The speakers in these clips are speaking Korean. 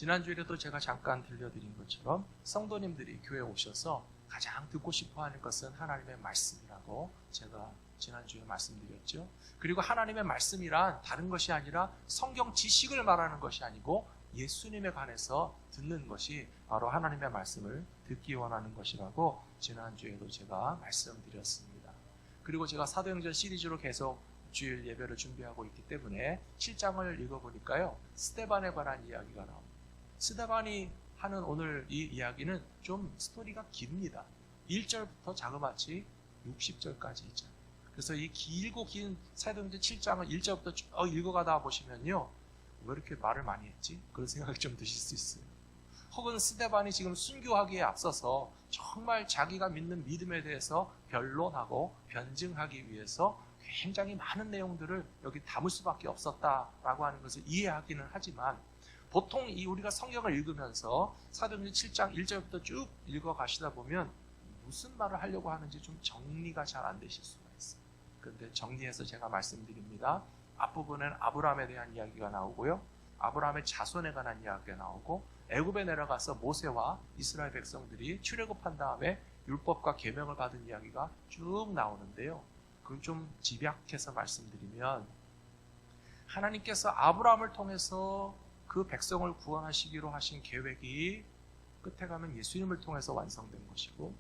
지난주에도 제가 잠깐 들려드린 것처럼 성도님들이 교회에 오셔서 가장 듣고 싶어하는 것은 하나님의 말씀이라고 제가 지난주에 말씀드렸죠. 그리고 하나님의 말씀이란 다른 것이 아니라 성경 지식을 말하는 것이 아니고 예수님에 관해서 듣는 것이 바로 하나님의 말씀을 듣기 원하는 것이라고 지난주에도 제가 말씀드렸습니다. 그리고 제가 사도행전 시리즈로 계속 주일 예배를 준비하고 있기 때문에 7장을 읽어보니까요, 스데반에 관한 이야기가 나옵니다. 스데반이 하는 오늘 이 이야기는 좀 스토리가 깁니다. 1절부터 자그마치 60절까지 있잖아요. 그래서 이 길고 긴 사도행전 7장을 1절부터 쭉 읽어가다 보시면요, 왜 이렇게 말을 많이 했지? 그런 생각이 좀 드실 수 있어요. 혹은 스데반이 지금 순교하기에 앞서서 정말 자기가 믿는 믿음에 대해서 변론하고 변증하기 위해서 굉장히 많은 내용들을 여기 담을 수밖에 없었다라고 하는 것을 이해하기는 하지만, 보통 우리가 성경을 읽으면서 사도행전 7장 1절부터 쭉 읽어가시다 보면 무슨 말을 하려고 하는지 좀 정리가 잘 안 되실 수가 있어요. 그런데 정리해서 제가 말씀드립니다. 앞부분엔 아브라함에 대한 이야기가 나오고요, 아브라함의 자손에 관한 이야기가 나오고, 애굽에 내려가서 모세와 이스라엘 백성들이 출애굽한 다음에 율법과 계명을 받은 이야기가 쭉 나오는데요, 그걸 좀 집약해서 말씀드리면, 하나님께서 아브라함을 통해서 그 백성을 구원하시기로 하신 계획이 끝에 가면 예수님을 통해서 완성된 것이고,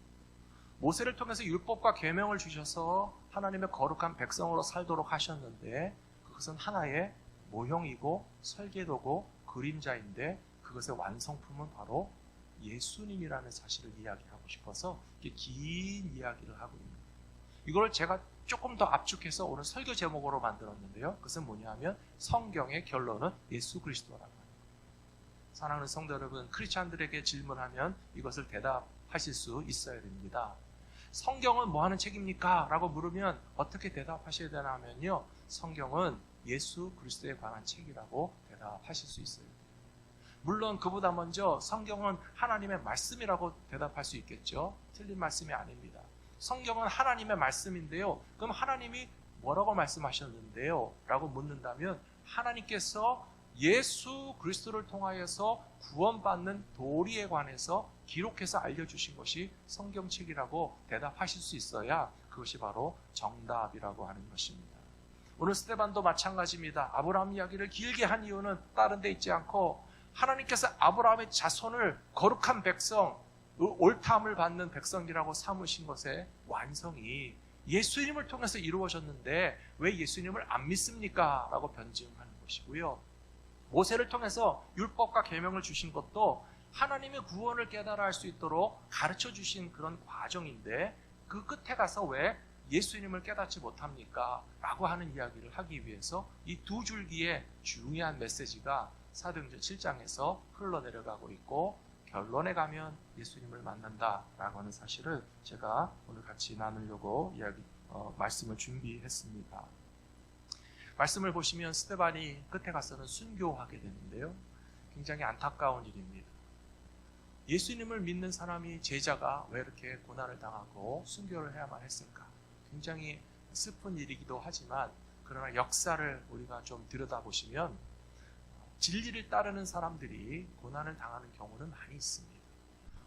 모세를 통해서 율법과 계명을 주셔서 하나님의 거룩한 백성으로 살도록 하셨는데, 그것은 하나의 모형이고 설계도고 그림자인데, 그것의 완성품은 바로 예수님이라는 사실을 이야기하고 싶어서 이렇게 긴 이야기를 하고 있는 거예요. 이걸 제가 조금 더 압축해서 오늘 설교 제목으로 만들었는데요, 그것은 뭐냐면 성경의 결론은 예수 그리스도라고 합니다. 사랑하는 성도 여러분, 크리스찬들에게 질문하면 이것을 대답하실 수 있어야 됩니다. 성경은 뭐 하는 책입니까? 라고 물으면 어떻게 대답하셔야 되나 하면요, 성경은 예수 그리스도에 관한 책이라고 대답하실 수 있어요. 물론 그보다 먼저 성경은 하나님의 말씀이라고 대답할 수 있겠죠. 틀린 말씀이 아닙니다. 성경은 하나님의 말씀인데요, 그럼 하나님이 뭐라고 말씀하셨는데요? 라고 묻는다면, 하나님께서 예수 그리스도를 통하여서 구원받는 도리에 관해서 기록해서 알려주신 것이 성경책이라고 대답하실 수 있어야 그것이 바로 정답이라고 하는 것입니다. 오늘 스데반도 마찬가지입니다. 아브라함 이야기를 길게 한 이유는 다른 데 있지 않고, 하나님께서 아브라함의 자손을 거룩한 백성, 옳다함을 받는 백성이라고 삼으신 것의 완성이 예수님을 통해서 이루어졌는데 왜 예수님을 안 믿습니까? 라고 변증하는 것이고요, 모세를 통해서 율법과 계명을 주신 것도 하나님의 구원을 깨달아 할 수 있도록 가르쳐 주신 그런 과정인데, 그 끝에 가서 왜 예수님을 깨닫지 못합니까? 라고 하는 이야기를 하기 위해서 이 두 줄기의 중요한 메시지가 사도행전 7장에서 흘러내려가고 있고, 결론에 가면 예수님을 만난다라고 하는 사실을 제가 오늘 같이 나누려고 말씀을 준비했습니다. 말씀을 보시면 스데반이 끝에 가서는 순교하게 되는데요, 굉장히 안타까운 일입니다. 예수님을 믿는 사람이, 제자가 왜 이렇게 고난을 당하고 순교를 해야만 했을까? 굉장히 슬픈 일이기도 하지만, 그러나 역사를 우리가 좀 들여다보시면 진리를 따르는 사람들이 고난을 당하는 경우는 많이 있습니다.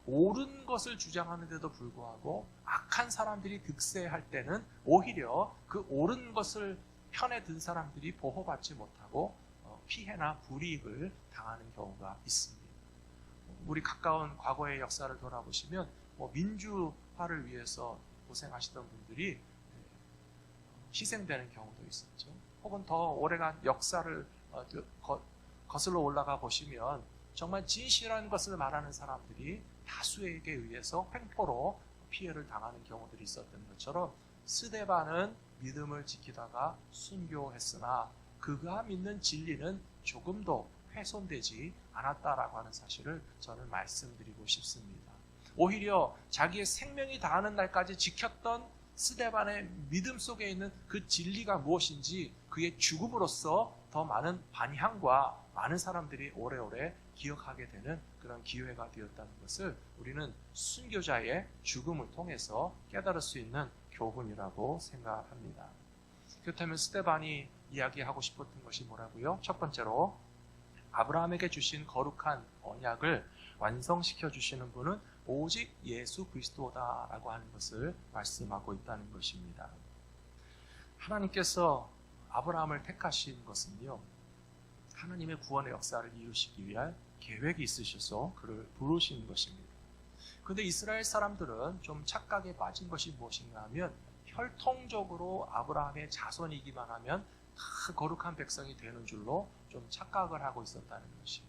옳은 것을 주장하는데도 불구하고 악한 사람들이 득세할 때는 오히려 그 옳은 것을 편에 든 사람들이 보호받지 못하고 피해나 불이익을 당하는 경우가 있습니다. 우리 가까운 과거의 역사를 돌아보시면 민주화를 위해서 고생하시던 분들이 희생되는 경우도 있었죠. 혹은 더 오래간 역사를 거슬러 올라가 보시면 정말 진실한 것을 말하는 사람들이 다수에게 의해서 횡포로 피해를 당하는 경우들이 있었던 것처럼, 스데반은 믿음을 지키다가 순교했으나 그가 믿는 진리는 조금도 훼손되지 않았다라고 하는 사실을 저는 말씀드리고 싶습니다. 오히려 자기의 생명이 다하는 날까지 지켰던 스데반의 믿음 속에 있는 그 진리가 무엇인지 그의 죽음으로써 더 많은 반향과 많은 사람들이 오래오래 기억하게 되는 그런 기회가 되었다는 것을 우리는 순교자의 죽음을 통해서 깨달을 수 있는 교훈이라고 생각합니다. 그렇다면 스데반이 이야기하고 싶었던 것이 뭐라고요? 첫 번째로 아브라함에게 주신 거룩한 언약을 완성시켜 주시는 분은 오직 예수 그리스도다라고 하는 것을 말씀하고 있다는 것입니다. 하나님께서 아브라함을 택하신 것은요, 하나님의 구원의 역사를 이루시기 위한 계획이 있으셔서 그를 부르신 것입니다. 그런데 이스라엘 사람들은 좀 착각에 빠진 것이 무엇인가 하면 혈통적으로 아브라함의 자손이기만 하면 다 거룩한 백성이 되는 줄로 좀 착각을 하고 있었다는 것이에요.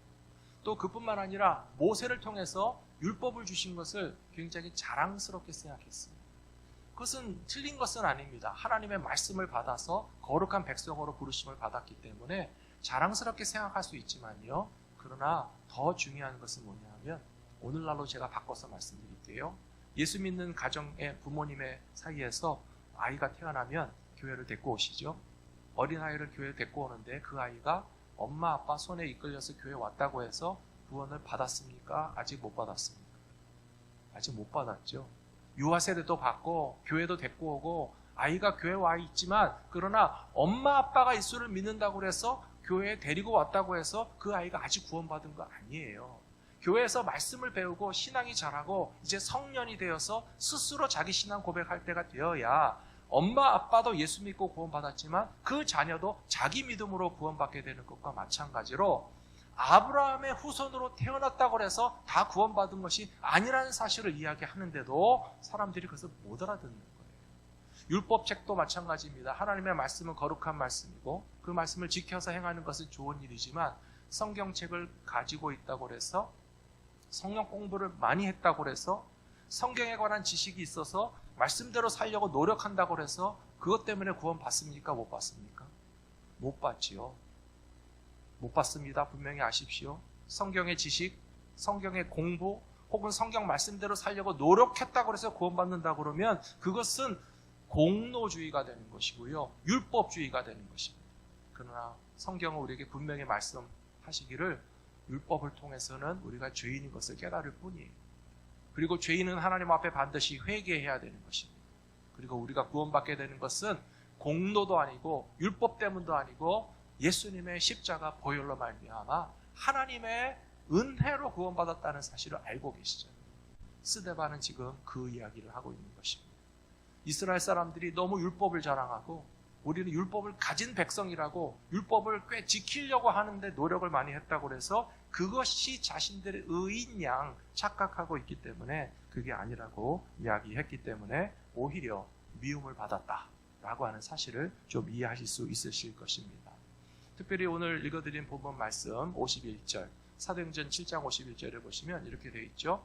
또 그뿐만 아니라 모세를 통해서 율법을 주신 것을 굉장히 자랑스럽게 생각했습니다. 그것은 틀린 것은 아닙니다. 하나님의 말씀을 받아서 거룩한 백성으로 부르심을 받았기 때문에 자랑스럽게 생각할 수 있지만요. 그러나 더 중요한 것은 뭐냐 하면 오늘날로 제가 바꿔서 말씀드릴게요. 예수 믿는 가정의 부모님의 사이에서 아이가 태어나면 교회를 데리고 오시죠. 어린아이를 교회에 데리고 오는데 그 아이가 엄마 아빠 손에 이끌려서 교회 왔다고 해서 구원을 받았습니까? 아직 못 받았습니까? 아직 못 받았죠. 유아 세례도 받고 교회도 데리고 오고 아이가 교회에 와 있지만 그러나 엄마 아빠가 예수를 믿는다고 해서 교회에 데리고 왔다고 해서 그 아이가 아직 구원받은 거 아니에요. 교회에서 말씀을 배우고 신앙이 자라고 이제 성년이 되어서 스스로 자기 신앙 고백할 때가 되어야 엄마 아빠도 예수 믿고 구원받았지만 그 자녀도 자기 믿음으로 구원받게 되는 것과 마찬가지로 아브라함의 후손으로 태어났다고 해서 다 구원받은 것이 아니라는 사실을 이야기하는데도 사람들이 그것을 못 알아듣는 거예요. 율법책도 마찬가지입니다. 하나님의 말씀은 거룩한 말씀이고 그 말씀을 지켜서 행하는 것은 좋은 일이지만 성경책을 가지고 있다고 해서 성경 공부를 많이 했다고 해서 성경에 관한 지식이 있어서 말씀대로 살려고 노력한다고 해서 그것 때문에 구원 받습니까? 못 받습니까? 못 받지요. 못 받습니다. 분명히 아십시오. 성경의 지식, 성경의 공부 혹은 성경 말씀대로 살려고 노력했다고 해서 구원받는다고 그러면 그것은 공로주의가 되는 것이고요. 율법주의가 되는 것입니다. 그러나 성경은 우리에게 분명히 말씀하시기를 율법을 통해서는 우리가 죄인인 것을 깨달을 뿐이에요. 그리고 죄인은 하나님 앞에 반드시 회개해야 되는 것입니다. 그리고 우리가 구원받게 되는 것은 공로도 아니고 율법 때문도 아니고 예수님의 십자가 보혈로 말미암아 하나님의 은혜로 구원받았다는 사실을 알고 계시죠. 스데반은 지금 그 이야기를 하고 있는 것입니다. 이스라엘 사람들이 너무 율법을 자랑하고 우리는 율법을 가진 백성이라고 율법을 꽤 지키려고 하는데 노력을 많이 했다고 해서 그것이 자신들의 의인 양 착각하고 있기 때문에 그게 아니라고 이야기했기 때문에 오히려 미움을 받았다라고 하는 사실을 좀 이해하실 수 있으실 것입니다. 특별히 오늘 읽어드린 본문 말씀 51절 사도행전 7장 51절을 보시면 이렇게 되어 있죠.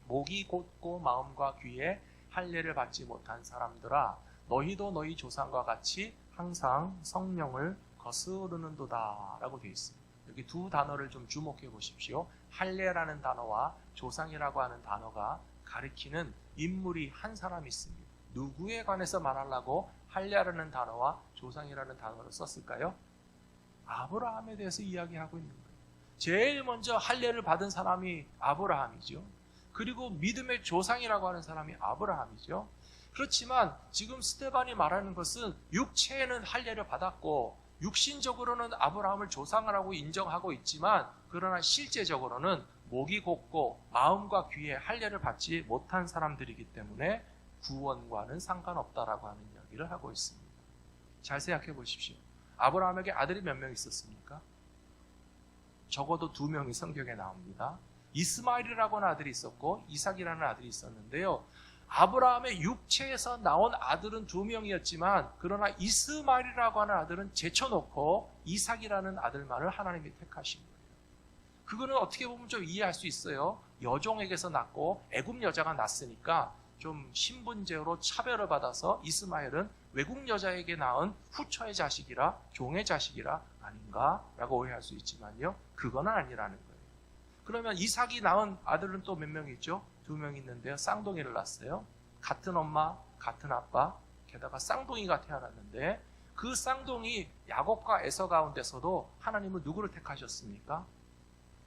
목이 곧고 마음과 귀에 할례를 받지 못한 사람들아 너희도 너희 조상과 같이 항상 성령을 거스르는도다 라고 되어 있습니다. 여기 두 단어를 좀 주목해 보십시오. 할례라는 단어와 조상이라고 하는 단어가 가리키는 인물이 한 사람이 있습니다. 누구에 관해서 말하려고 할례라는 단어와 조상이라는 단어를 썼을까요? 아브라함에 대해서 이야기하고 있는 거예요. 제일 먼저 할례를 받은 사람이 아브라함이죠. 그리고 믿음의 조상이라고 하는 사람이 아브라함이죠. 그렇지만 지금 스데반이 말하는 것은 육체에는 할례를 받았고 육신적으로는 아브라함을 조상이라고 인정하고 있지만 그러나 실제적으로는 목이 곧고 마음과 귀에 할례를 받지 못한 사람들이기 때문에 구원과는 상관없다라고 하는 이야기를 하고 있습니다. 잘 생각해 보십시오. 아브라함에게 아들이 몇 명 있었습니까? 적어도 2명이 성경에 나옵니다. 이스마엘이라고 하는 아들이 있었고 이삭이라는 아들이 있었는데요. 아브라함의 육체에서 나온 아들은 2명이었지만 그러나 이스마엘이라고 하는 아들은 제쳐놓고 이삭이라는 아들만을 하나님이 택하신 거예요. 그거는 어떻게 보면 좀 이해할 수 있어요. 여종에게서 낳고 애굽 여자가 낳았으니까 좀 신분제로 차별을 받아서 이스마엘은 외국 여자에게 낳은 후처의 자식이라 종의 자식이라 아닌가라고 오해할 수 있지만요. 그건 아니라는 거예요. 그러면 이삭이 낳은 아들은 또 몇 명 있죠? 2명 있는데요. 쌍둥이를 낳았어요. 같은 엄마, 같은 아빠, 게다가 쌍둥이가 태어났는데 그 쌍둥이 야곱과 에서 가운데서도 하나님은 누구를 택하셨습니까?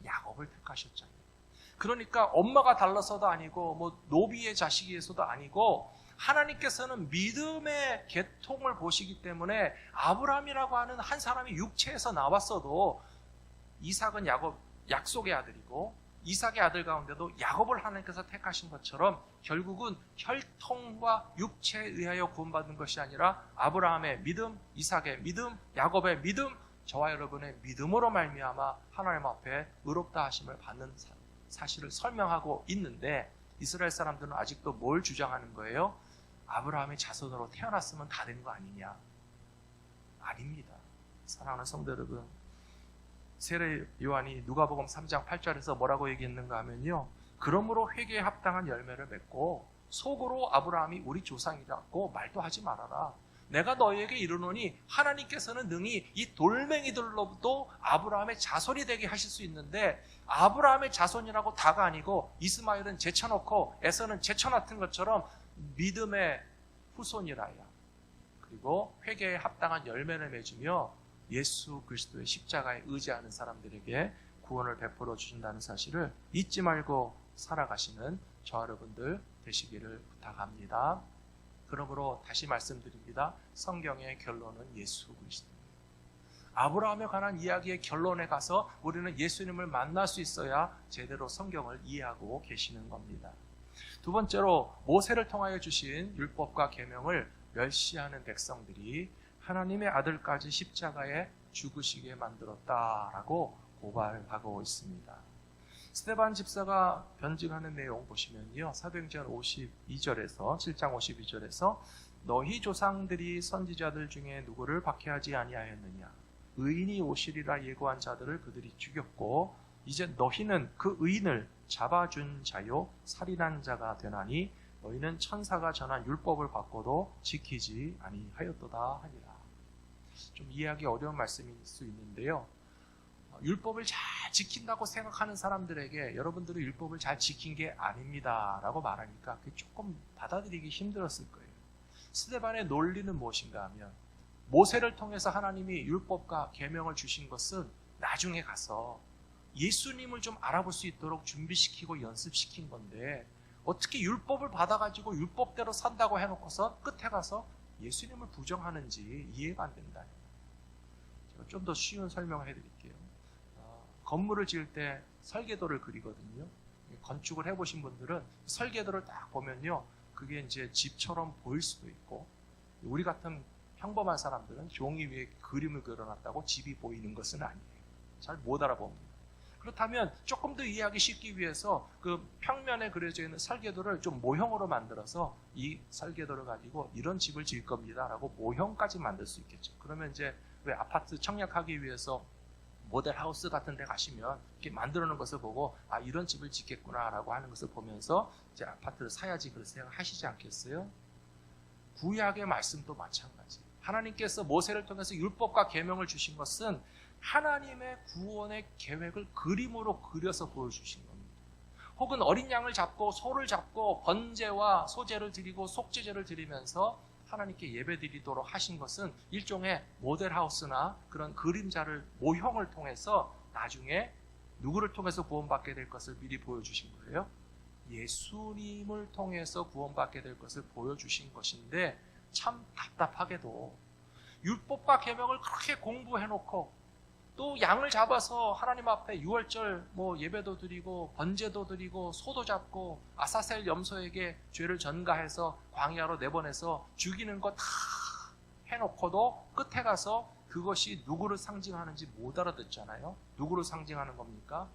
야곱을 택하셨잖아요. 그러니까 엄마가 달라서도 아니고 뭐 노비의 자식이어서도 아니고 하나님께서는 믿음의 계통을 보시기 때문에 아브라함이라고 하는 한 사람이 육체에서 나왔어도 이삭은 야곱, 약속의 아들이고 이삭의 아들 가운데도 야곱을 하나님께서 택하신 것처럼 결국은 혈통과 육체에 의하여 구원받은 것이 아니라 아브라함의 믿음, 이삭의 믿음, 야곱의 믿음, 저와 여러분의 믿음으로 말미암아 하나님 앞에 의롭다 하심을 받는 사실을 설명하고 있는데, 이스라엘 사람들은 아직도 뭘 주장하는 거예요? 아브라함의 자손으로 태어났으면 다 된 거 아니냐? 아닙니다. 사랑하는 성도 여러분, 세례 요한이 누가복음 3장 8절에서 뭐라고 얘기했는가 하면요, 그러므로 회개에 합당한 열매를 맺고 속으로 아브라함이 우리 조상이라고 말도 하지 말아라. 내가 너희에게 이르노니 하나님께서는 능히 이 돌멩이들로도 아브라함의 자손이 되게 하실 수 있는데, 아브라함의 자손이라고 다가 아니고 이스마엘은 제쳐놓고 에서는 제쳐놨던 것처럼 믿음의 후손이라야. 그리고 회개에 합당한 열매를 맺으며 예수 그리스도의 십자가에 의지하는 사람들에게 구원을 베풀어 주신다는 사실을 잊지 말고 살아가시는 저와 여러분들 되시기를 부탁합니다. 그러므로 다시 말씀드립니다. 성경의 결론은 예수 그리스도입니다. 아브라함에 관한 이야기의 결론에 가서 우리는 예수님을 만날 수 있어야 제대로 성경을 이해하고 계시는 겁니다. 두 번째로, 모세를 통하여 주신 율법과 계명을 멸시하는 백성들이 하나님의 아들까지 십자가에 죽으시게 만들었다라고 고발하고 있습니다. 스데반 집사가 변증하는 내용 보시면요, 사도행전 52절에서 7장 52절에서 너희 조상들이 선지자들 중에 누구를 박해하지 아니하였느냐? 의인이 오시리라 예고한 자들을 그들이 죽였고 이제 너희는 그 의인을 잡아준 자요 살인한 자가 되나니 너희는 천사가 전한 율법을 받고도 지키지 아니하였도다 하니라. 좀 이해하기 어려운 말씀일 수 있는데요, 율법을 잘 지킨다고 생각하는 사람들에게 여러분들은 율법을 잘 지킨 게 아닙니다 라고 말하니까 그게 조금 받아들이기 힘들었을 거예요. 스데반의 논리는 무엇인가 하면, 모세를 통해서 하나님이 율법과 계명을 주신 것은 나중에 가서 예수님을 좀 알아볼 수 있도록 준비시키고 연습시킨 건데, 어떻게 율법을 받아가지고 율법대로 산다고 해놓고서 끝에 가서 예수님을 부정하는지 이해가 안 된다. 제가 좀 더 쉬운 설명을 해드릴게요. 건물을 지을 때 설계도를 그리거든요. 건축을 해보신 분들은 설계도를 딱 보면요, 그게 이제 집처럼 보일 수도 있고, 우리 같은 평범한 사람들은 종이 위에 그림을 그려놨다고 집이 보이는 것은 아니에요. 잘 못 알아봅니다. 그렇다면 조금 더 이해하기 쉽기 위해서 그 평면에 그려져 있는 설계도를 좀 모형으로 만들어서 이 설계도를 가지고 이런 집을 지을 겁니다 라고 모형까지 만들 수 있겠죠. 그러면 이제 왜 아파트 청약하기 위해서 모델 하우스 같은 데 가시면 이렇게 만들어 놓은 것을 보고 아, 이런 집을 짓겠구나 라고 하는 것을 보면서 이제 아파트를 사야지 그런 생각 하시지 않겠어요? 구약의 말씀도 마찬가지. 하나님께서 모세를 통해서 율법과 계명을 주신 것은 하나님의 구원의 계획을 그림으로 그려서 보여주신 겁니다. 혹은 어린 양을 잡고 소를 잡고 번제와 소제를 드리고 속죄제를 드리면서 하나님께 예배드리도록 하신 것은 일종의 모델하우스나 그런 그림자를, 모형을 통해서 나중에 누구를 통해서 구원받게 될 것을 미리 보여주신 거예요? 예수님을 통해서 구원받게 될 것을 보여주신 것인데, 참 답답하게도 율법과 계명을 그렇게 공부해놓고 또 양을 잡아서 하나님 앞에 유월절 예배도 드리고 번제도 드리고 소도 잡고 아사셀 염소에게 죄를 전가해서 광야로 내보내서 죽이는 거 다 해놓고도 끝에 가서 그것이 누구를 상징하는지 못 알아듣잖아요. 누구를 상징하는 겁니까?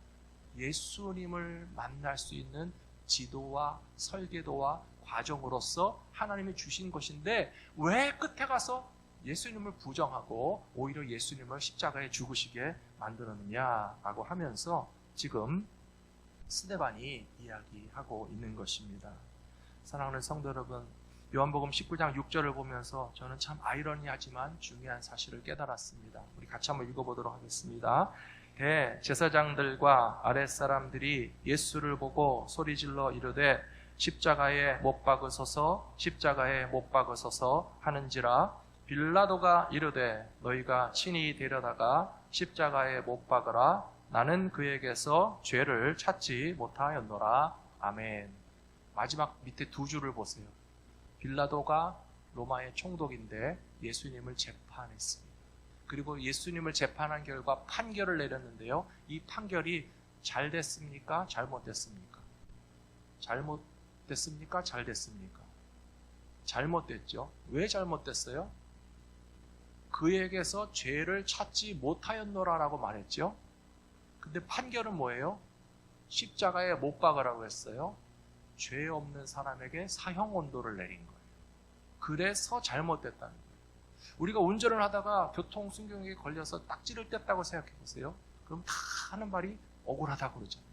예수님을 만날 수 있는 지도와 설계도와 과정으로서 하나님이 주신 것인데, 왜 끝에 가서 예수님을 부정하고 오히려 예수님을 십자가에 죽으시게 만들었느냐라고 하면서 지금 스데반이 이야기하고 있는 것입니다. 사랑하는 성도 여러분, 요한복음 19장 6절을 보면서 저는 참 아이러니하지만 중요한 사실을 깨달았습니다. 우리 같이 한번 읽어보도록 하겠습니다. 대제사장들과 아랫사람들이 예수를 보고 소리질러 이르되 십자가에 못 박으소서, 십자가에 못 박으소서 하는지라. 빌라도가 이르되 너희가 친히 데려다가 십자가에 못 박으라. 나는 그에게서 죄를 찾지 못하였노라. 아멘. 마지막 밑에 두 줄을 보세요. 빌라도가 로마의 총독인데 예수님을 재판했습니다. 그리고 예수님을 재판한 결과 판결을 내렸는데요. 이 판결이 잘 됐습니까? 잘못됐습니까? 잘못됐습니까? 잘 됐습니까? 잘못됐죠. 왜 잘못됐어요? 그에게서 죄를 찾지 못하였노라라고 말했죠. 근데 판결은 뭐예요? 십자가에 못 박으라고 했어요. 죄 없는 사람에게 사형 온도를 내린 거예요. 그래서 잘못됐다는 거예요. 우리가 운전을 하다가 교통순경에 걸려서 딱지를 뗐다고 생각해 보세요. 그럼 다 하는 말이 억울하다고 그러잖아요.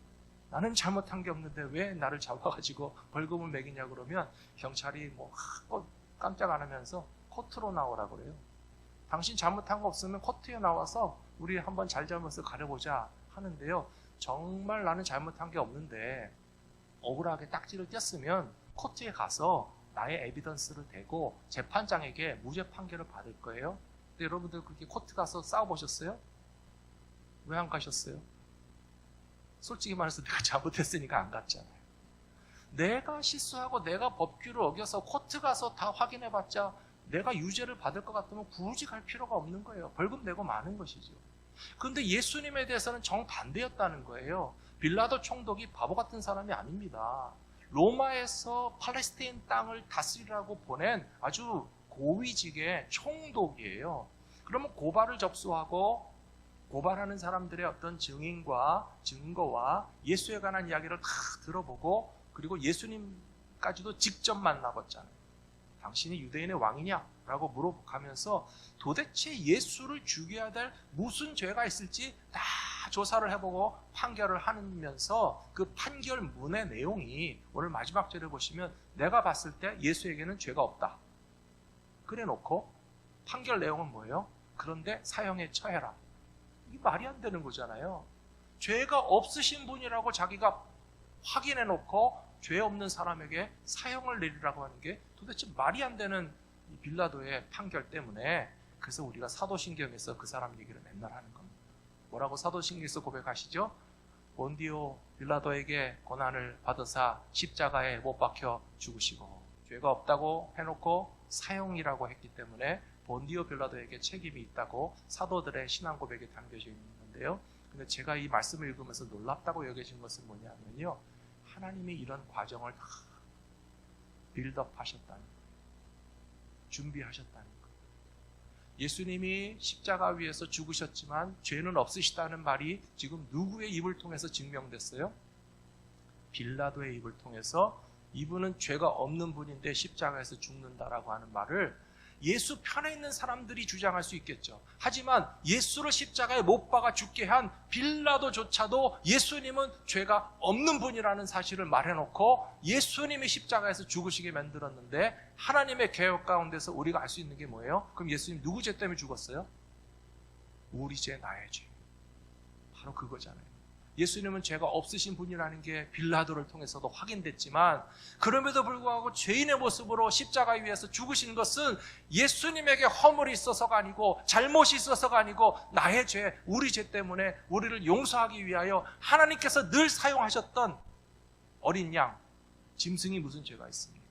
나는 잘못한 게 없는데 왜 나를 잡아가지고 벌금을 매기냐 그러면 경찰이 깜짝 안 하면서 코트로 나오라고 그래요. 당신 잘못한 거 없으면 코트에 나와서 우리 한번 잘잘못을 가려보자 하는데요. 정말 나는 잘못한 게 없는데 억울하게 딱지를 뗐으면 코트에 가서 나의 에비던스를 대고 재판장에게 무죄 판결을 받을 거예요. 근데 여러분들 그렇게 코트 가서 싸워보셨어요? 왜 안 가셨어요? 솔직히 말해서 내가 잘못했으니까 안 갔잖아요. 내가 실수하고 내가 법규를 어겨서 코트 가서 다 확인해봤자 내가 유죄를 받을 것 같으면 굳이 갈 필요가 없는 거예요. 벌금 내고 마는 것이죠. 그런데 예수님에 대해서는 정반대였다는 거예요. 빌라도 총독이 바보 같은 사람이 아닙니다. 로마에서 팔레스타인 땅을 다스리라고 보낸 아주 고위직의 총독이에요. 그러면 고발을 접수하고 고발하는 사람들의 어떤 증인과 증거와 예수에 관한 이야기를 다 들어보고 그리고 예수님까지도 직접 만나봤잖아요. 당신이 유대인의 왕이냐? 라고 물어가면서 도대체 예수를 죽여야 될 무슨 죄가 있을지 다 조사를 해보고 판결을 하면서 그 판결문의 내용이 오늘 마지막 절에 보시면 내가 봤을 때 예수에게는 죄가 없다. 그래 놓고 판결 내용은 뭐예요? 그런데 사형에 처해라. 이게 말이 안 되는 거잖아요. 죄가 없으신 분이라고 자기가 확인해 놓고 죄 없는 사람에게 사형을 내리라고 하는 게 도대체 말이 안 되는 이 빌라도의 판결 때문에 그래서 우리가 사도신경에서 그 사람 얘기를 맨날 하는 겁니다. 뭐라고 사도신경에서 고백하시죠? 본디오 빌라도에게 고난을 받으사 십자가에 못 박혀 죽으시고 죄가 없다고 해놓고 사형이라고 했기 때문에 본디오 빌라도에게 책임이 있다고 사도들의 신앙 고백에 담겨져 있는데요. 근데 제가 이 말씀을 읽으면서 놀랍다고 여겨진 것은 뭐냐면요. 하나님이 이런 과정을 다 빌드업 하셨다는 거예요. 준비하셨다는 거예요. 예수님이 십자가 위에서 죽으셨지만 죄는 없으시다는 말이 지금 누구의 입을 통해서 증명됐어요? 빌라도의 입을 통해서 이분은 죄가 없는 분인데 십자가에서 죽는다라고 하는 말을 예수 편에 있는 사람들이 주장할 수 있겠죠. 하지만 예수를 십자가에 못 박아 죽게 한 빌라도조차도 예수님은 죄가 없는 분이라는 사실을 말해놓고 예수님이 십자가에서 죽으시게 만들었는데 하나님의 계획 가운데서 우리가 알 수 있는 게 뭐예요? 그럼 예수님 누구 죄 때문에 죽었어요? 우리 죄, 나의 죄. 바로 그거잖아요. 예수님은 죄가 없으신 분이라는 게 빌라도를 통해서도 확인됐지만 그럼에도 불구하고 죄인의 모습으로 십자가 위에서 죽으신 것은 예수님에게 허물이 있어서가 아니고 잘못이 있어서가 아니고 나의 죄, 우리 죄 때문에 우리를 용서하기 위하여 하나님께서 늘 사용하셨던 어린 양, 짐승이 무슨 죄가 있습니까?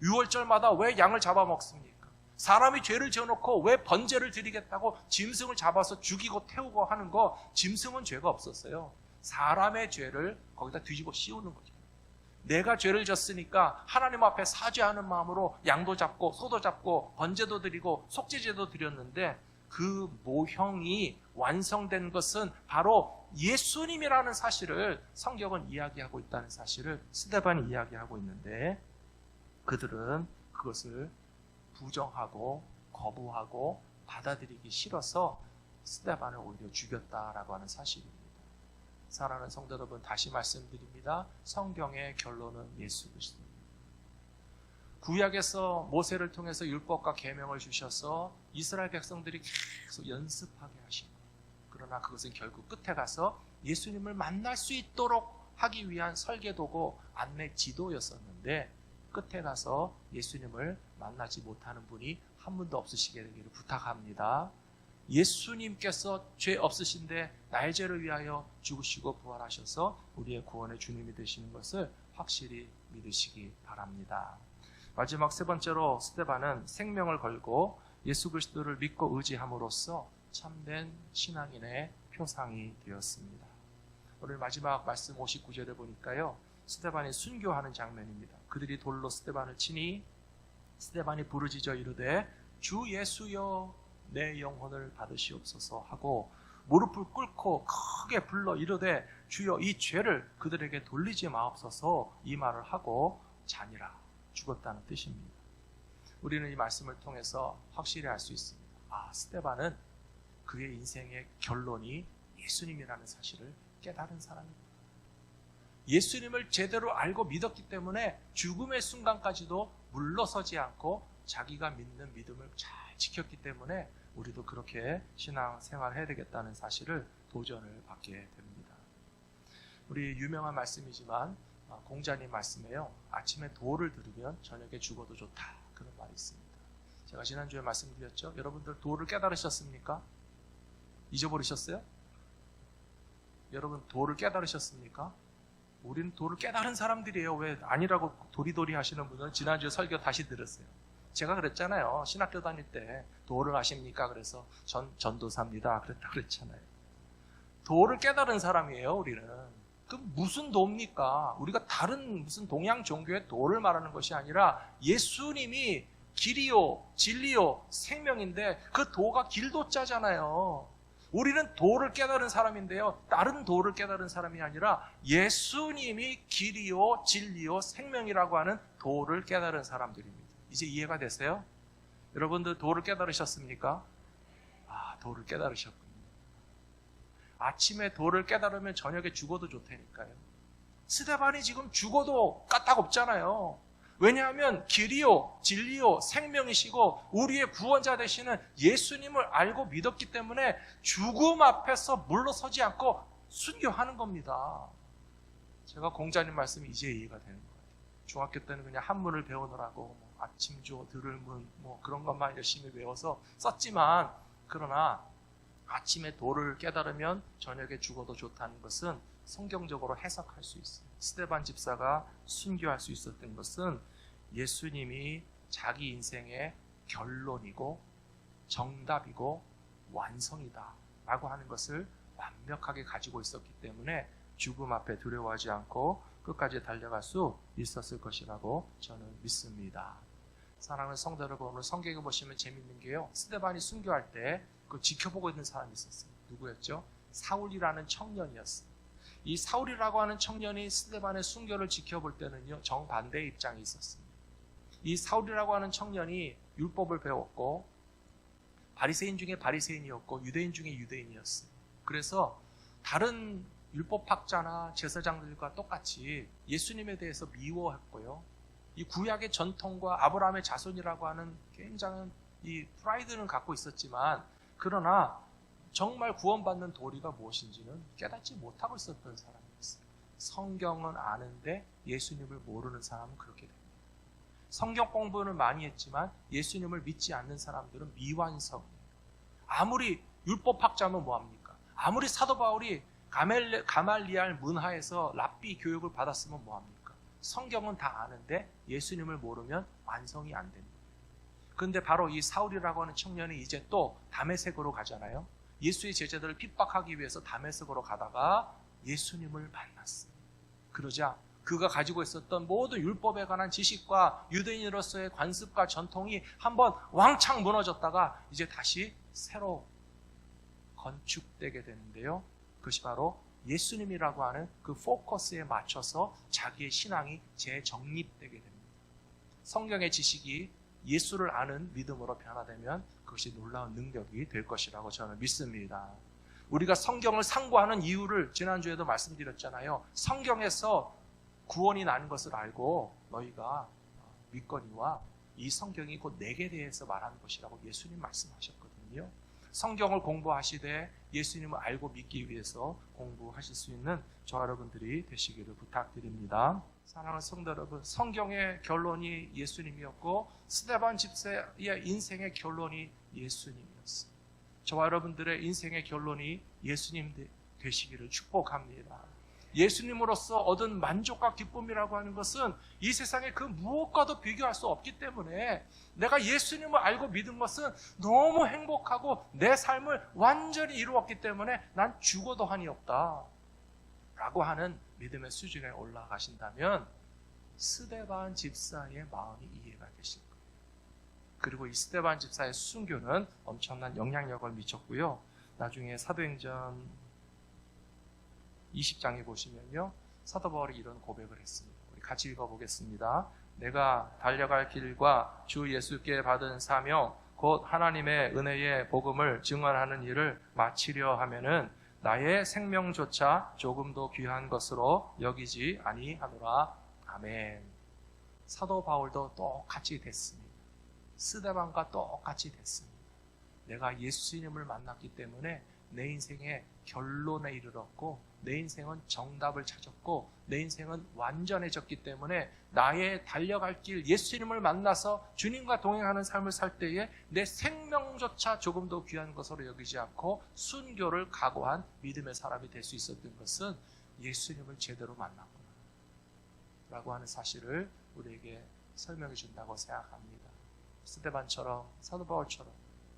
유월절마다 왜 양을 잡아먹습니까? 사람이 죄를 지어놓고 왜 번제를 드리겠다고 짐승을 잡아서 죽이고 태우고 하는 거, 짐승은 죄가 없었어요. 사람의 죄를 거기다 뒤집어 씌우는 거죠. 내가 죄를 졌으니까 하나님 앞에 사죄하는 마음으로 양도 잡고 소도 잡고 번제도 드리고 속죄제도 드렸는데 그 모형이 완성된 것은 바로 예수님이라는 사실을 성경은 이야기하고 있다는 사실을 스데반이 이야기하고 있는데 그들은 그것을 부정하고 거부하고 받아들이기 싫어서 스데반을 오히려 죽였다라고 하는 사실입니다. 사랑하는 성도 여러분, 다시 말씀드립니다. 성경의 결론은 예수 그리스도입니다. 구약에서 모세를 통해서 율법과 계명을 주셔서 이스라엘 백성들이 계속 연습하게 하시고 그러나 그것은 결국 끝에 가서 예수님을 만날 수 있도록 하기 위한 설계도고 안내 지도였었는데 끝에 가서 예수님을 만나지 못하는 분이 한 분도 없으시게 되기를 부탁합니다. 예수님께서 죄 없으신데 나의 죄를 위하여 죽으시고 부활하셔서 우리의 구원의 주님이 되시는 것을 확실히 믿으시기 바랍니다. 마지막 세 번째로 스데반은 생명을 걸고 예수 그리스도를 믿고 의지함으로써 참된 신앙인의 표상이 되었습니다. 오늘 마지막 말씀 59절에 보니까요, 스데반이 순교하는 장면입니다. 그들이 돌로 스데반을 치니 스데반이 부르짖어 이르되 주 예수여 내 영혼을 받으시옵소서 하고 무릎을 꿇고 크게 불러 이르되 주여 이 죄를 그들에게 돌리지 마옵소서, 이 말을 하고 자니라, 죽었다는 뜻입니다. 우리는 이 말씀을 통해서 확실히 알 수 있습니다. 스데반은 그의 인생의 결론이 예수님이라는 사실을 깨달은 사람입니다. 예수님을 제대로 알고 믿었기 때문에 죽음의 순간까지도 물러서지 않고 자기가 믿는 믿음을 잘 지켰기 때문에 우리도 그렇게 신앙 생활을 해야 되겠다는 사실을 도전을 받게 됩니다. 우리 유명한 말씀이지만 공자님 말씀에요, 아침에 도를 들으면 저녁에 죽어도 좋다, 그런 말이 있습니다. 제가 지난주에 말씀드렸죠. 여러분들 도를 깨달으셨습니까? 잊어버리셨어요? 여러분 도를 깨달으셨습니까? 우리는 도를 깨달은 사람들이에요. 왜 아니라고 도리도리 하시는 분은 지난주에 설교 다시 들었어요. 제가 그랬잖아요. 신학교 다닐 때 도를 아십니까? 그래서 전도사입니다 그랬다 그랬잖아요. 도를 깨달은 사람이에요, 우리는. 그럼 무슨 도입니까? 우리가 다른 무슨 동양 종교의 도를 말하는 것이 아니라 예수님이 길이요, 진리요, 생명인데 그 도가 길도자잖아요. 우리는 도를 깨달은 사람인데요, 다른 도를 깨달은 사람이 아니라 예수님이 길이요, 진리요, 생명이라고 하는 도를 깨달은 사람들입니다. 이제 이해가 되세요? 여러분들 도를 깨달으셨습니까? 도를 깨달으셨군요. 아침에 도를 깨달으면 저녁에 죽어도 좋다니까요. 스데반이 지금 죽어도 까딱없잖아요. 왜냐하면 길이요, 진리요, 생명이시고 우리의 구원자 되시는 예수님을 알고 믿었기 때문에 죽음 앞에서 물러서지 않고 순교하는 겁니다. 제가 공자님 말씀이 이제 이해가 되는 거예요. 중학교 때는 그냥 한문을 배우느라고 아침조, 들을문 그런 것만 열심히 외워서 썼지만, 그러나 아침에 도를 깨달으면 저녁에 죽어도 좋다는 것은 성경적으로 해석할 수 있어요. 스데반 집사가 순교할 수 있었던 것은 예수님이 자기 인생의 결론이고 정답이고 완성이다 라고 하는 것을 완벽하게 가지고 있었기 때문에 죽음 앞에 두려워하지 않고 끝까지 달려갈 수 있었을 것이라고 저는 믿습니다. 사랑하는 성도 여러분, 오늘 성경에 보시면 재밌는 게요, 스데반이 순교할 때 그 지켜보고 있는 사람이 있었어요. 누구였죠? 사울이라는 청년이었어요. 이 사울이라고 하는 청년이 스데반의 순교를 지켜볼 때는요, 정반대의 입장이 있었습니다. 이 사울이라고 하는 청년이 율법을 배웠고 바리새인 중에 바리새인이었고 유대인 중에 유대인이었어요. 그래서 다른 율법학자나 제사장들과 똑같이 예수님에 대해서 미워했고요, 이 구약의 전통과 아브라함의 자손이라고 하는 굉장한 이 프라이드는 갖고 있었지만, 그러나 정말 구원받는 도리가 무엇인지는 깨닫지 못하고 있었던 사람이었어요. 성경은 아는데 예수님을 모르는 사람은 그렇게 됩니다. 성경 공부는 많이 했지만 예수님을 믿지 않는 사람들은 미완성이에요. 아무리 율법학자면 뭐합니까? 아무리 사도 바울이 가말리알 문하에서 랍비 교육을 받았으면 뭐합니까? 성경은 다 아는데 예수님을 모르면 완성이 안 됩니다. 그런데 바로 이 사울이라고 하는 청년이 이제 또 다메섹으로 가잖아요. 예수의 제자들을 핍박하기 위해서 다메섹으로 가다가 예수님을 만났어요. 그러자 그가 가지고 있었던 모든 율법에 관한 지식과 유대인으로서의 관습과 전통이 한번 왕창 무너졌다가 이제 다시 새로 건축되게 되는데요, 그것이 바로 예수님이라고 하는 그 포커스에 맞춰서 자기의 신앙이 재정립되게 됩니다. 성경의 지식이 예수를 아는 믿음으로 변화되면 그것이 놀라운 능력이 될 것이라고 저는 믿습니다. 우리가 성경을 상고하는 이유를 지난주에도 말씀드렸잖아요. 성경에서 구원이 나는 것을 알고 너희가 믿거니와 이 성경이 곧 내게 대해서 말하는 것이라고 예수님 말씀하셨거든요. 성경을 공부하시되 예수님을 알고 믿기 위해서 공부하실 수 있는 저와 여러분들이 되시기를 부탁드립니다. 사랑하는 성도 여러분, 성경의 결론이 예수님이었고 스데반 집사의 인생의 결론이 예수님이었어요. 저와 여러분들의 인생의 결론이 예수님 되시기를 축복합니다. 예수님으로서 얻은 만족과 기쁨이라고 하는 것은 이 세상의 그 무엇과도 비교할 수 없기 때문에 내가 예수님을 알고 믿은 것은 너무 행복하고 내 삶을 완전히 이루었기 때문에 난 죽어도 한이 없다 라고 하는 믿음의 수준에 올라가신다면 스데반 집사의 마음이 이해가 되실 거예요. 그리고 이 스데반 집사의 순교는 엄청난 영향력을 미쳤고요. 나중에 사도행전 20장에 보시면요, 사도 바울이 이런 고백을 했습니다. 우리 같이 읽어보겠습니다. 내가 달려갈 길과 주 예수께 받은 사명 곧 하나님의 은혜의 복음을 증언하는 일을 마치려 하면은 나의 생명조차 조금도 귀한 것으로 여기지 아니하노라. 아멘. 사도 바울도 똑같이 됐습니다. 스데반과 똑같이 됐습니다. 내가 예수님을 만났기 때문에 내 인생의 결론에 이르렀고 내 인생은 정답을 찾았고 내 인생은 완전해졌기 때문에 나의 달려갈 길 예수님을 만나서 주님과 동행하는 삶을 살 때에 내 생명조차 조금도 귀한 것으로 여기지 않고 순교를 각오한 믿음의 사람이 될 수 있었던 것은 예수님을 제대로 만났구나 라고 하는 사실을 우리에게 설명해 준다고 생각합니다. 스데반처럼 사도 바울처럼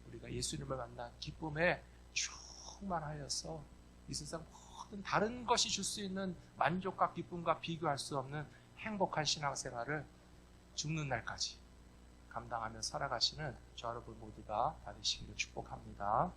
우리가 예수님을 만난 기쁨에 충만하여서 이 세상 모든 다른 것이 줄 수 있는 만족과 기쁨과 비교할 수 없는 행복한 신앙생활을 죽는 날까지 감당하며 살아가시는 저 여러분 모두가 다 되시기를 축복합니다.